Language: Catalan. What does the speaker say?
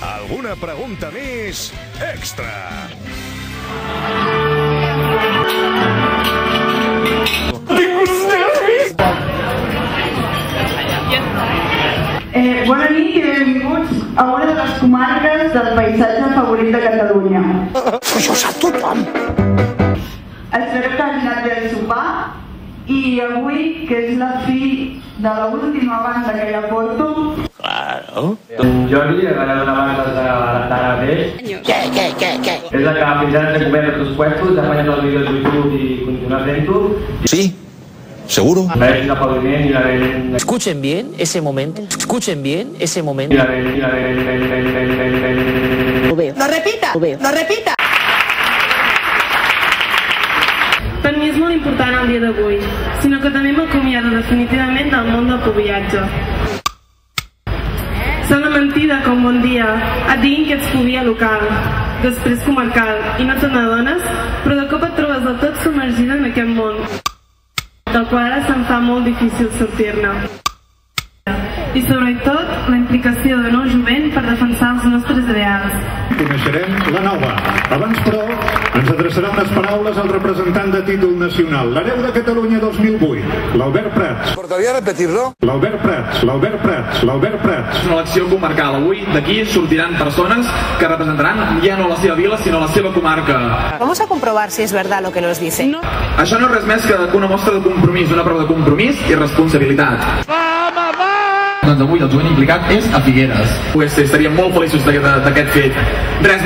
Alguna pregunta més extra. Bona nit i benvinguts a una de les comarques del paisatge favorit de Catalunya. Això ho sap tothom. Espero que hagi anat bé el sopar i avui, que és la fi de l'última banda que ja porto... Claro. Jordi, era una banda d'ara bé. Què? És la que fins ara s'ha cobert els puestos, ha fallat els vídeos de YouTube i continuar fent-ho. Sí, seguro. La ven a paviment i la ven... Escuchen bien ese momento. Escuchen bien ese momento. I la ven... Lo veo. Lo repita. Per mi és molt important el dia d'avui, sinó que també m'acomiado definitivament del món del pubiatge. Sona mentida com bon dia, et diguin que ets pubia local, després comarcal, i no te n'adones, però de cop et trobes del tot submergida en aquest món, del qual ara se'n fa molt difícil sortir-ne. I sobretot la implicació de nou jovent per defensar els nostres ideals. Coneixerem la nova. Abans, però, ens adreçarà unes paraules al representant de títol nacional, l'hereu de Catalunya 2008, l'Albert Prats. ¿Importaría repetirlo? L'Albert Prats. És una elecció comarcal. Avui d'aquí sortiran persones que representaran ja no la seva vila, sinó la seva comarca. Vamos a comprobar si es verdad lo que nos dice. No. Això no és res més que una mostra de compromís, una prova de compromís i responsabilitat. Doncs avui el jovent implicat és a Figueres. Estaríem molt feliços d'aquest fet. Res